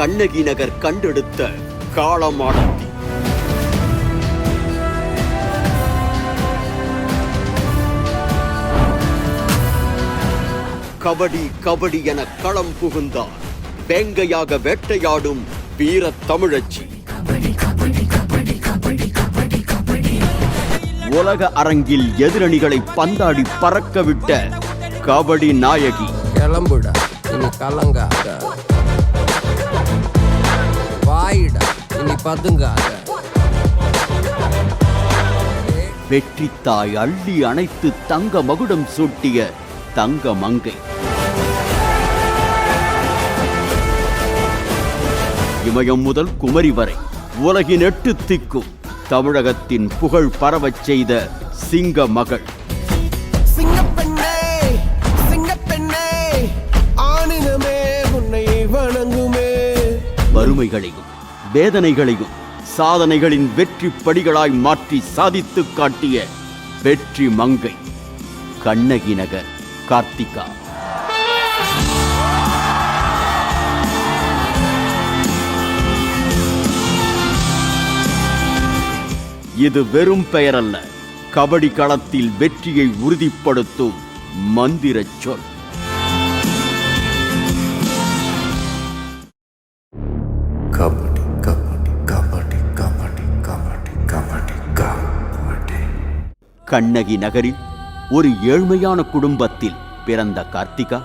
கண்ணகி நகர் கண்டெடுத்த காளமாடத்தி. கபடி கபடி என களம் புகுந்தார் வேங்கையாக வேட்டையாடும் வீர தமிழச்சி. உலக அரங்கில் எதிரணிகளை பந்தாடி பறக்கவிட்ட கபடி நாயகி. கிளம்புடா, இனி கலங்காத. வாயிடா, இனி பதுங்காத. வெற்றி தாய் அள்ளி அணைத்து தங்க மகுடம் சூட்டிய தங்க மங்கை. இமயம் முதல் குமரி வரை உலகின் 8 திக்கும் தமிழகத்தின் புகழ் பரவச் செய்த சிங்க மகள். சிங்கப்பெண்ணே சிங்கப்பெண்ணே ஆனினமே உன்னை வணங்குமே. வறுமைகளையும் வேதனைகளையும் சாதனைகளின் வெற்றி படிகளாய் மாற்றி சாதித்து காட்டிய வெற்றி மங்கை கண்ணகி நகர் கார்த்திகா. இது வெறும் பெயரல்ல, கபடி களத்தில் வெற்றியை உறுதிப்படுத்தும் மந்திர சொல். கபடி கபடி கபடி கபடி கபடி கபடி கபடி. கண்ணகி நகரில் ஒரு ஏழ்மையான குடும்பத்தில் பிறந்த கார்த்திகா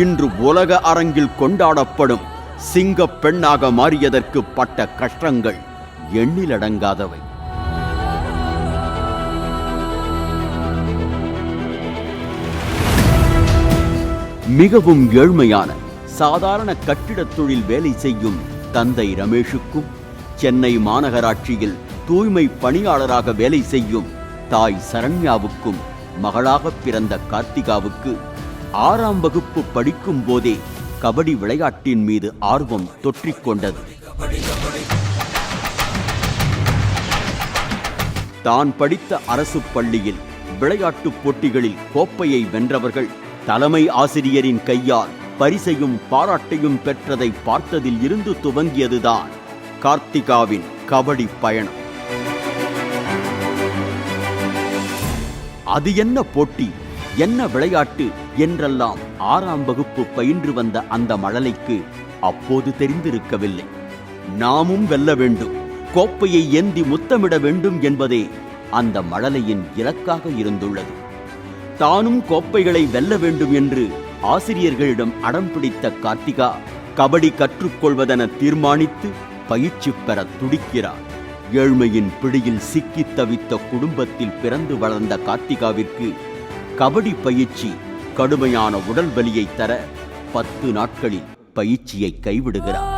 இன்று உலக அரங்கில் கொண்டாடப்படும் சிங்க பெண்ணாக மாறியதற்கு பட்ட கஷ்டங்கள் எண்ணிலடங்காதவை. மிகவும் ஏழ்மையான சாதாரண கட்டிடத் தொழில் வேலை செய்யும் தந்தை ரமேஷுக்கும் சென்னை மாநகராட்சியில் தூய்மை பணியாளராக வேலை செய்யும் தாய் சரண்யாவுக்கும் மகளாக பிறந்த கார்த்திகாவுக்கு 6ஆம் வகுப்பு படிக்கும் போதே கபடி விளையாட்டின் மீது ஆர்வம் தொற்றிக்கொண்டது. தான் படித்த அரசு பள்ளியில் விளையாட்டுப் போட்டிகளில் கோப்பையை வென்றவர்கள் தலைமை ஆசிரியரின் கையால் பரிசையும் பாராட்டையும் பெற்றதை பார்த்ததில் இருந்து துவங்கியதுதான் கார்த்திகாவின் கபடி பயணம். அது என்ன போட்டி, என்ன விளையாட்டு என்றெல்லாம் 6ஆம் வகுப்பு பயின்று வந்த அந்த மழலைக்கு அப்போது தெரிந்திருக்கவில்லை. நாமும் வெல்ல வேண்டும், கோப்பையை ஏந்தி முத்தமிட வேண்டும் என்பதே அந்த மழலையின் இலக்காக இருந்துள்ளது. தானும் கோப்பைகளை வெல்ல வேண்டும் என்று ஆசிரியர்களிடம் அடம் பிடித்த கார்த்திகா கபடி கற்றுக்கொள்வதென தீர்மானித்து பயிற்சி பெற துடிக்கிறார். ஏழ்மையின் பிடியில் சிக்கி தவித்த குடும்பத்தில் பிறந்து வளர்ந்த கார்த்திகாவிற்கு கபடி பயிற்சி கடுமையான உடல் வலியை தர 10 நாட்களில் பயிற்சியை கைவிடுகிறார்.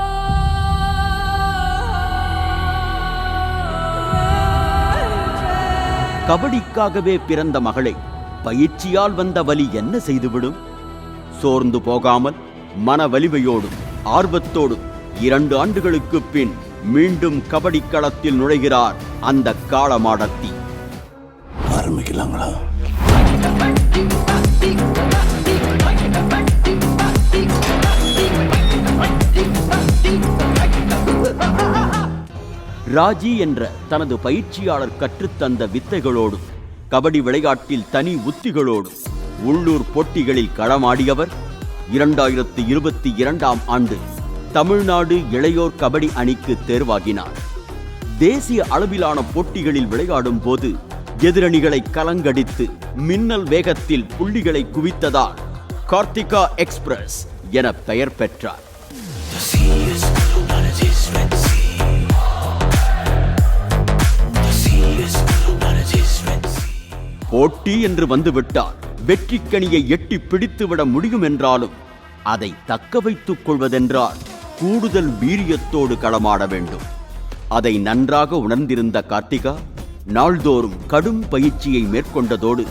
கபடிக்காகவே பிறந்த மகளை பயிற்சியால் வந்த வலி என்ன செய்துவிடும்? சோர்ந்து போகாமல் மன வலிமையோடும் ஆர்வத்தோடும் 2 ஆண்டுகளுக்கு பின் மீண்டும் கபடி களத்தில் நுழைகிறார் அந்த காளமாடத்தி. ஆரம்பிக்கலாங்களா? ராஜி என்ற தனது பயிற்சியாளர் கற்றுத்தந்த வித்தைகளோடும் கபடி விளையாட்டில் தனி உத்திகளோடும் உள்ளூர் போட்டிகளில் களமாடியவர் 2022ஆம் ஆண்டு தமிழ்நாடு இளையோர் கபடி அணிக்கு தேர்வாகினார். தேசிய அளவிலான போட்டிகளில் விளையாடும் போது எதிரணிகளை கலங்கடித்து மின்னல் வேகத்தில் புள்ளிகளை குவித்ததால் கார்த்திகா எக்ஸ்பிரஸ் என பெயர் பெற்றார். போட்டி என்று வந்துவிட்டால் வெற்றிக்கனியை எட்டி பிடித்துவிட முடியும் என்றாலும் அதை தக்க வைத்துக் கொள்வதென்றால் கூடுதல் வீரியத்தோடு களமாட வேண்டும். அதை நன்றாக உணர்ந்திருந்த கார்த்திகா நாள்தோறும் கடும் பயிற்சியை மேற்கொண்டதோடு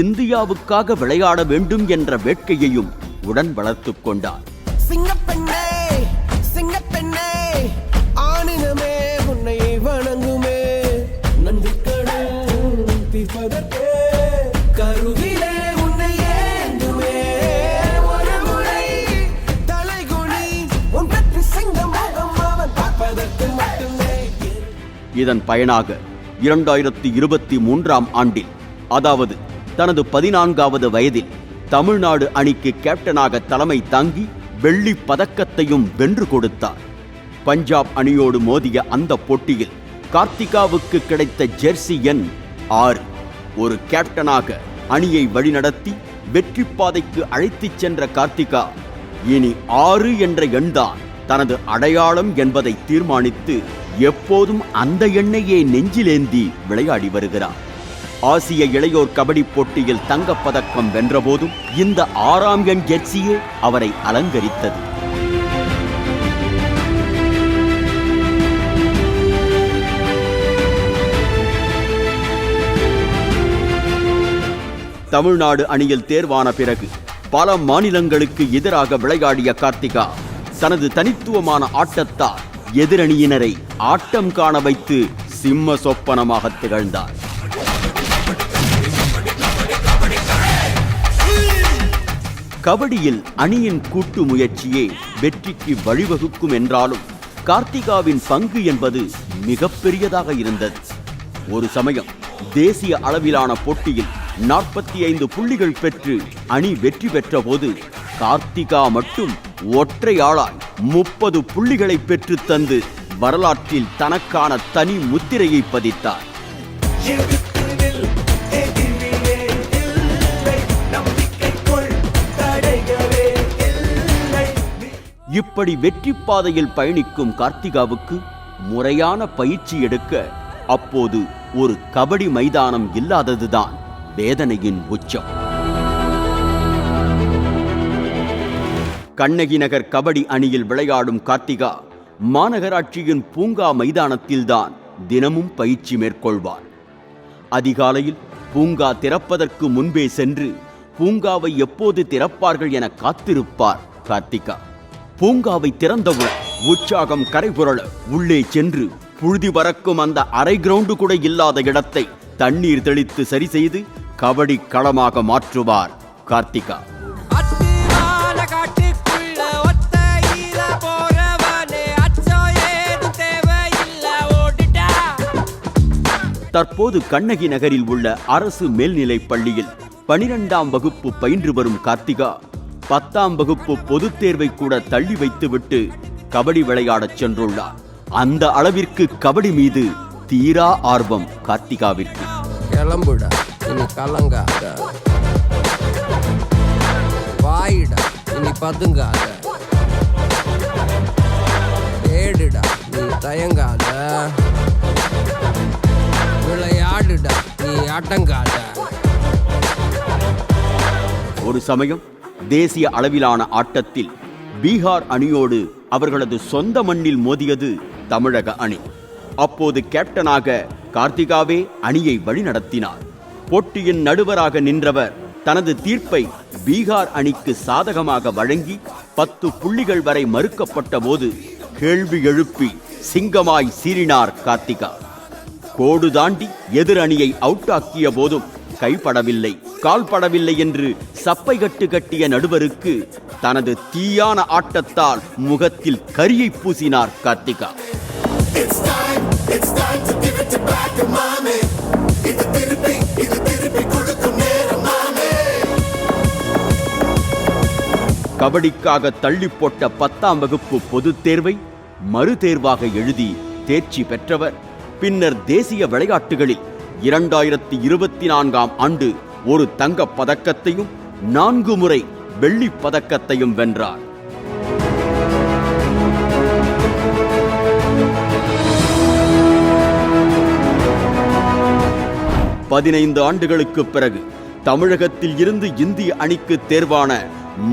இந்தியாவுக்காக விளையாட வேண்டும் என்ற வேட்கையையும் உடன் வளர்த்துக் கொண்டார். சிங்கப்பெண்ணே சிங்கப்பெண்ணே ஆனினமே உன்னை வணங்குமே. நன்றி கடன் தீர்ப்பதற்கே கருவிலே உன்னை ஏந்துமே. ஒரு முறை தலைகுனி உன் பெற்று சிங்கமோ இதன் பயனாக 2023ஆம் ஆண்டில், அதாவது தனது 14வது வயதில் தமிழ்நாடு அணிக்கு கேப்டனாக தலைமை தாங்கி வெள்ளி பதக்கத்தையும் வென்று கொடுத்தார். பஞ்சாப் அணியோடு மோதிய அந்த போட்டியில் கார்த்திகாவுக்கு கிடைத்த ஜெர்சி எண் 6. ஒரு கேப்டனாக அணியை வழிநடத்தி வெற்றி பாதைக்கு அழைத்துச் சென்ற கார்த்திகா இனி 6 என்ற எண்தான் தனது அடையாளம் என்பதை தீர்மானித்து எப்போதும் அந்த எண்ணையே நெஞ்சிலேந்தி விளையாடி வருகிறார். ஆசிய இளையோர் கபடி போட்டியில் தங்கப்பதக்கம் வென்றபோதும் இந்த 6ஆம் எண் ஜெர்சியே அவரை அலங்கரித்தது. தமிழ்நாடு அணியில் தேர்வான பிறகு பல மாநிலங்களுக்கு எதிராக விளையாடிய கார்த்திகா தனது தனித்துவமான ஆட்டத்தால் எதிரணியினரை ஆட்டம் காண வைத்து சிம்ம சொப்பனமாக திகழ்ந்தார். கபடியில் அணியின் கூட்டு முயற்சியே வெற்றிக்கு வழிவகுக்கும் என்றாலும் கார்த்திகாவின் பங்கு என்பது மிகப்பெரியதாக இருந்தது. ஒரு சமயம் தேசிய அளவிலான போட்டியில் 45 புள்ளிகள் பெற்று அணி வெற்றி பெற்ற போது கார்த்திகா மட்டும் ஒற்றையாளாய் 30 புள்ளிகளை பெற்று தந்து வரலாற்றில் தனக்கான தனி முத்திரையை பதித்தார். இப்படி வெற்றி பாதையில் பயணிக்கும் கார்த்திகாவுக்கு முறையான பயிற்சி எடுக்க அப்போது ஒரு கபடி மைதானம் இல்லாததுதான் வேதனையின் உச்சம். கண்ணகி நகர் கபடி அணியில் விளையாடும் கார்த்திகா மாநகராட்சியின் பூங்கா மைதானத்தில்தான் தினமும் பயிற்சி மேற்கொள்வார். அதிகாலையில் பூங்கா திறப்பதற்கு முன்பே சென்று பூங்காவை எப்போது திறப்பார்கள் என காத்திருப்பார் கார்த்திகா. பூங்காவை திறந்தவுடன் உற்சாகம் கரைபுரள உள்ளே சென்று புழுதி பறக்கும் அந்த அரை கிரவுண்டு கூட இல்லாத இடத்தை தண்ணீர் தெளித்து சரி செய்து கபடி களமாக மாற்றுவார் கார்த்திகா. தற்போது கண்ணகி நகரில் உள்ள அரசு மேல்நிலைப் பள்ளியில் 12ஆம் வகுப்பு பயின்று வரும் கார்த்திகா 10ஆம் வகுப்பு பொதுத் தேர்வை கூட தள்ளி வைத்துவிட்டு கபடி விளையாடச் சென்றுள்ளார். அந்த அளவிற்கு கபடி மீது தீரா ஆர்வம் கார்த்திகாவிற்கு. கிளம்புடா, இனி கலங்காத. வாயிடா, இனி பதுங்காத. தேடுடா, நீ தயங்காத. விளையாடுடா, நீ அடங்காத. ஒரு சமயம் தேசிய அளவிலான ஆட்டத்தில் பீகார் அணியோடு அவர்களது சொந்த மண்ணில் மோதியது தமிழக அணி. அப்போது கேப்டனாக கார்த்திகாவே அணியை வழிநடத்தினார். போட்டியின் நடுவராக நின்றவர் தனது தீர்ப்பை பீகார் அணிக்கு சாதகமாக வழங்கி 10 புள்ளிகள் வரை மறுக்கப்பட்ட போது கேள்வி எழுப்பி சிங்கமாய் சீறினார் கார்த்திகா. கோடு தாண்டி எதிர் அணியை அவுட் ஆக்கிய போதும் கைப்படவில்லை, கால்படவில்லை என்று சப்பை கட்டு கட்டிய நடுவருக்கு தனது தீயான ஆட்டத்தால் முகத்தில் கரியை பூசினார் கார்த்திகா. கபடிக்காக தள்ளி போட்ட 10ஆம் வகுப்பு பொதுத் தேர்வை மறு தேர்வாக எழுதி தேர்ச்சி பெற்றவர் பின்னர் தேசிய விளையாட்டுகளில் 2024ஆம் ஆண்டு ஒரு தங்கப் பதக்கத்தையும் 4 முறை வெள்ளிப் பதக்கத்தையும் வென்றார். பதினைந்து ஆண்டுகளுக்கு பிறகு தமிழகத்தில் இருந்து இந்திய அணிக்கு தேர்வான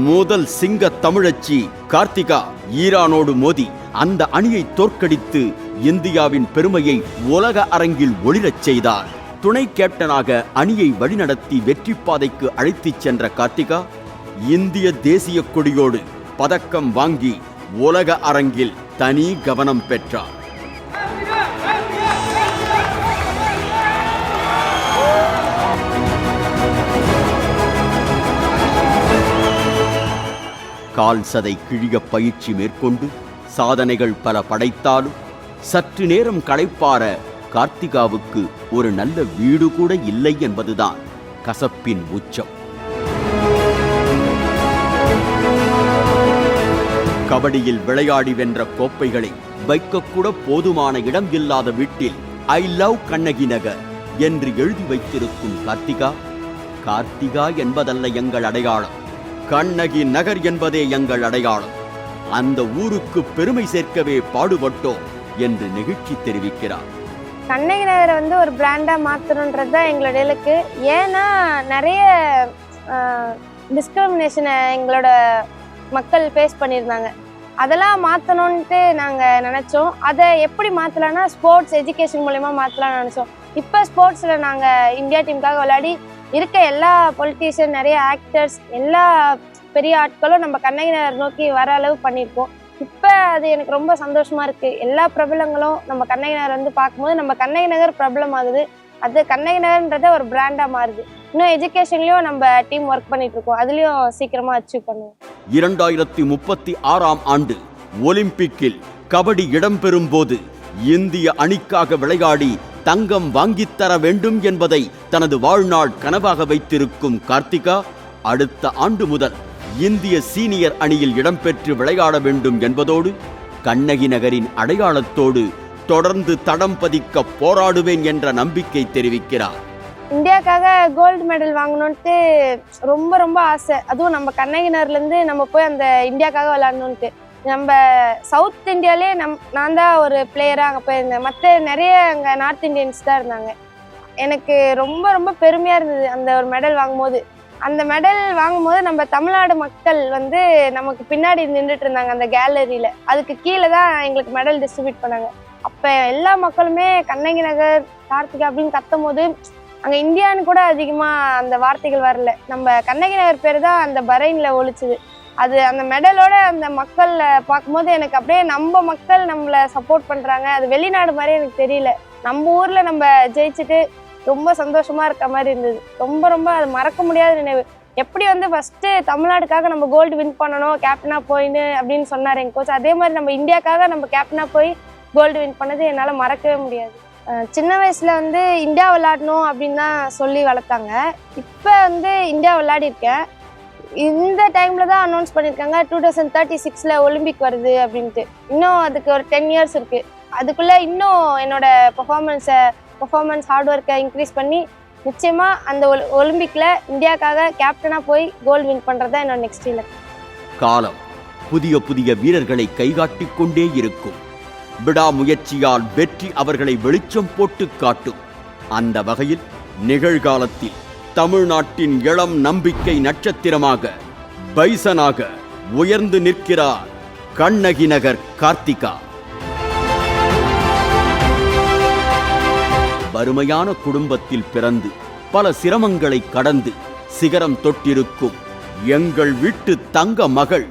முதல் சிங்க தமிழச்சி கார்த்திகா ஈரானோடு மோதி அந்த அணியை தோற்கடித்து இந்தியாவின் பெருமையை உலக அரங்கில் ஒளிரச் செய்தார். துணை கேப்டனாக அணியை வழிநடத்தி வெற்றி பாதைக்கு அழைத்துச் சென்ற கார்த்திகா இந்திய தேசிய கொடியோடு பதக்கம் வாங்கி உலக அரங்கில் தனி கவனம் பெற்றார். கால் சதை கிழிய பயிற்சி மேற்கொண்டு சாதனைகள் பல படைத்தாலும் சற்று நேரம் களைப்பார கார்த்திகாவுக்கு ஒரு நல்ல வீடு கூட இல்லை என்பதுதான் கசப்பின் உச்சம். கபடியில் விளையாடி வென்ற கோப்பைகளை வைக்கக்கூட போதுமான இடம் இல்லாத வீட்டில் ஐ லவ் கண்ணகி நகர் என்று எழுதி வைத்திருக்கும் கார்த்திகா என்பதல்ல எங்கள் அடையாளம், கண்ணகி நகர் என்பதே எங்கள் அடையாளம். அந்த ஊருக்கு பெருமை சேர்க்கவே பாடுபட்டோம் என்று நெகிழ்ச்சி தெரிவிக்கிறார். கண்ணகி நகரை ஒரு பிராண்டா மாற்றணுன்றது தான் எங்களோட இலக்கு. ஏன்னா நிறைய டிஸ்கிரிமினேஷனை எங்களோட மக்கள் ஃபேஸ் பண்ணியிருந்தாங்க. அதெல்லாம் மாற்றணுன்ட்டு நாங்கள் நினச்சோம். அதை எப்படி மாற்றலான்னா ஸ்போர்ட்ஸ் எஜுகேஷன் மூலயமா மாற்றலாம்னு நினச்சோம். இப்போ ஸ்போர்ட்ஸில் நாங்கள் இந்தியா டீமுக்காக விளையாடி இருக்க எல்லா பொலிட்டீஷியன், நிறைய ஆக்டர்ஸ், எல்லா பெரிய ஆட்களும் நம்ம கண்ணகி நகர் நோக்கி வர அளவு பண்ணியிருக்கோம். இப்போ அது எனக்கு ரொம்ப சந்தோஷமாக இருக்குது. எல்லா பிரபலங்களும் நம்ம கண்ணகி நகர் பார்க்கும்போது நம்ம கண்ணகி நகர் பிரபலம் ஆகுது. அது கண்ணகி நகர்ன்றத ஒரு பிராண்டாக மாறுது. இன்னும் எஜுகேஷன்லயும் நம்ம டீம் ஒர்க் பண்ணிட்டு இருக்கோம். அதுலயும் சீக்கிரமா அச்சீவ் பண்ணுவோம். 2036ஆம் ஆண்டு ஒலிம்பிக்கில் கபடி இடம்பெறும் போது இந்திய அணிக்காக விளையாடி தங்கம் வாங்கித்தர வேண்டும் என்பதை தனது வாழ்நாள் கனவாக வைத்திருக்கும் கார்த்திகா அடுத்த ஆண்டு முதல் இந்திய சீனியர் அணியில் இடம்பெற்று விளையாட வேண்டும் என்பதோடு கண்ணகி நகரின் அடையாளத்தோடு தொடர்ந்து தடம் பதிக்க போராடுவேன் என்ற நம்பிக்கை தெரிவிக்கிறார். இந்தியாக்காக கோல்டு மெடல் வாங்கணும்ட்டு ரொம்ப ரொம்ப ஆசை. அதுவும் நம்ம கண்ணகி நகர்லேருந்து நம்ம போய் அந்த இந்தியாக்காக விளையாடணுன்ட்டு. நம்ம சவுத் இந்தியாலே நான் தான் ஒரு பிளேயராக அங்கே போயிருந்தேன். மற்ற நிறைய அங்கே நார்த் இந்தியன்ஸ் தான் இருந்தாங்க. எனக்கு ரொம்ப ரொம்ப பெருமையாக இருந்தது அந்த ஒரு மெடல் வாங்கும்போது. அந்த மெடல் வாங்கும்போது நம்ம தமிழ்நாடு மக்கள் நமக்கு பின்னாடி நின்றுட்டு இருந்தாங்க அந்த கேலரியில். அதுக்கு கீழே தான் எங்களுக்கு மெடல் டிஸ்ட்ரிபியூட் பண்ணாங்க. அப்போ எல்லா மக்களுமே கண்ணகி நகர் கார்த்திகா அப்படின்னு கத்தும் போது அங்கே இந்தியான்னு கூட அதிகமாக அந்த வார்த்தைகள் வரல. நம்ம கண்ணகி நகர் பேர் தான் அந்த பரைனில் ஒழிச்சுது. அது அந்த மெடலோட அந்த மக்கள் பார்க்கும்போது எனக்கு அப்படியே நம்ம மக்கள் நம்மளை சப்போர்ட் பண்ணுறாங்க. அது வெளிநாடு மாதிரி எனக்கு தெரியல. நம்ம ஊரில் நம்ம ஜெயிச்சுட்டு ரொம்ப சந்தோஷமாக இருக்க மாதிரி இருந்தது. ரொம்ப ரொம்ப அது மறக்க முடியாத நினைவு. எப்படி ஃபஸ்ட்டு தமிழ்நாடுக்காக நம்ம கோல்டு வின் பண்ணணும் கேப்டனாக போயின்னு அப்படின்னு சொன்னார் எங்கள் கோச். அதே மாதிரி நம்ம இந்தியாக்காக நம்ம கேப்டனாக போய் கோல்டு வின் பண்ணது என்னால் மறக்கவே முடியாது. சின்ன வயசில் இந்தியா விளையாடணும் அப்படின்னு தான் சொல்லி வளர்த்தாங்க. இப்போ இந்தியா விளையாடிருக்கேன். இந்த டைமில் தான் அனௌன்ஸ் பண்ணியிருக்காங்க 2036 ஒலிம்பிக் வருது அப்படின்ட்டு. இன்னும் அதுக்கு ஒரு 10 years இருக்குது. அதுக்குள்ளே இன்னும் என்னோட பர்ஃபார்மன்ஸ் ஹார்ட் ஒர்க்கை இன்க்ரீஸ் பண்ணி நிச்சயமாக அந்த ஒலிம்பிக்கில் இந்தியாக்காக கேப்டனாக போய் கோல்டு வின் பண்ணுறது தான் என்னோட நெக்ஸ்ட் இலக்கு. காலம் புதிய புதிய வீரர்களை கைகாட்டிக் கொண்டே இருக்கும். விடாமுயற்சியால் வெற்றி அவர்களை வெளிச்சம் போட்டு காட்டும். அந்த வகையில் நிகழ்காலத்தில் தமிழ்நாட்டின் இளம் நம்பிக்கை நட்சத்திரமாக பைசனாக உயர்ந்து நிற்கிறார் கண்ணகி நகர் கார்த்திகா. வறுமையான குடும்பத்தில் பிறந்து பல சிரமங்களை கடந்து சிகரம் தொட்டிருக்கும் எங்கள் வீட்டு தங்க மகள்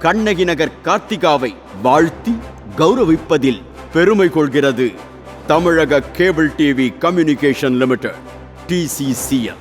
கண்ணகி நகர் கார்த்திகாவை வாழ்த்தி கௌரவிப்பதில் பெருமை கொள்கிறது தமிழக cable TV communication limited TCCL.